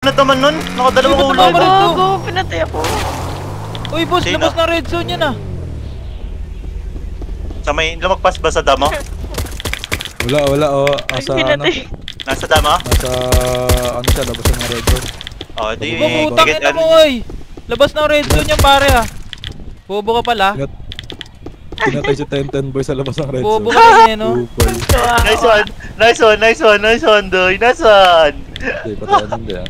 na naman nun. Nakadalawang ulo. Gago, pinatay ako. Uy, boss, labas na red zone yan ah. Sa may lumagpas ba sa damo? Wala, oh. Asa ano? Nasa damo? Nasa, ano siya, labas ng red zone. Oh, di... Bumutang ina mo, oy! Labas na red zone yan, pare ah. Bobo ka pala. Pinatay si 10-10 boy sa labas ng red zone. Bobo ka rin eh, no? Nice one, Doy. Nice one! Okay, patayan hindi ah.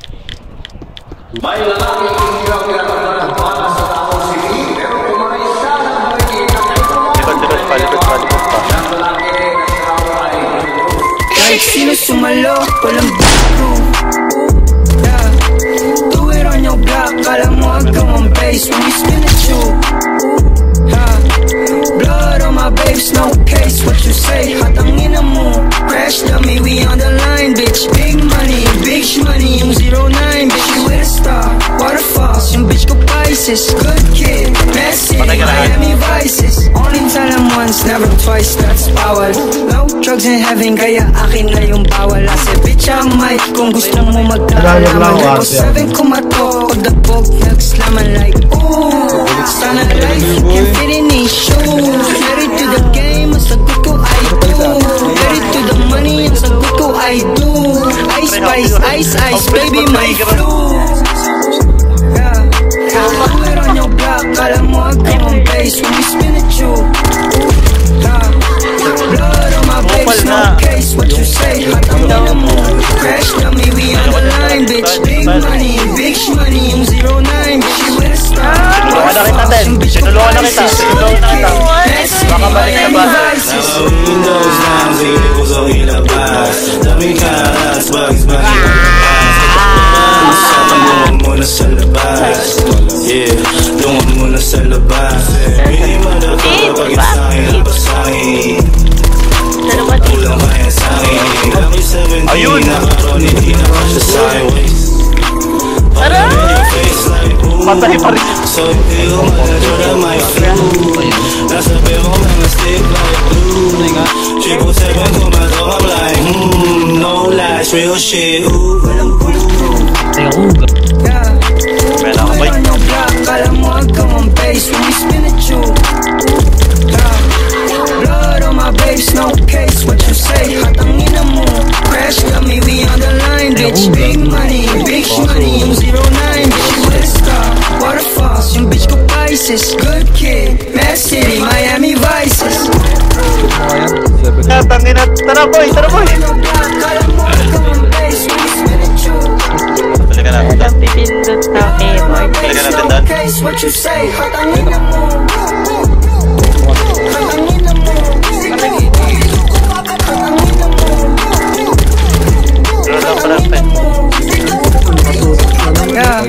May lalaking inigang pinagkakaroon para sa taong sili, pero kumain siya ng Likod pa. Kahit sino sumalo, walang bago. Yeah. Do it on your block, kala mo hanggang on base when we spin it you. Blood on my babes, no case, what you say? Hatangin na mo, crash dummy, we on the line, bitch. Big money, yung 09, bitch. You with a star, waterfalls, yung bitch ko Pisces. Good kid, messy, Miami Vices. Only tell them once, never twice, that's power. No drugs in heaven, kaya akin na yung bawal. I said, bitch, I'm Mike, kung gusto mo magkalaman. Level 7 kumato, pag the book, nagslaman like, ooh. Sana life, can fit in these shoes. Married to the game, ang sagot ko I do. Married to the money, ang sagot ko I do. Ice, baby, my flu. Yeah, do it on your block, kala mo hanggang on base when we spin it you. Blood on my babes, no case, what you say? Hatangin na mo, crash dummy, we on the line, bitch. Big money, yung 09, bitch. You with a star. Tinulungan na kita. Baka balik na ba? Muna sa labas, yeah, tungan muna sa labas. Pili mo na ka pag isahin ang pasahin. Kulang kaya sa'kin. Lucky 17 na karon, hindi na kasya sa highways. Patay pa rin. So feel manager na my flu. Nasa pero mga stick like glue. 777 kumato I'm like no lies, real shit. Walang pulo. Yeah. Pwede ako, boy. Kala mo hanggang on base when we spin it you. Blood on my babes, no case, what you say? Hatangin na mo, crash dummy, we on the line, bitch. Big money, yung 09, bitch. You with a star, waterfalls, yung bitch ko Pisces. Good kid, Mad City, Miami Vices. Tangin na, tara boy. Kala mo hanggang on base when we spin it you. Balikan natin. Walang pipindot na keyboard. Balikan natin doon. Case, what you say? Hatangin na mo. Roll up, Yeah.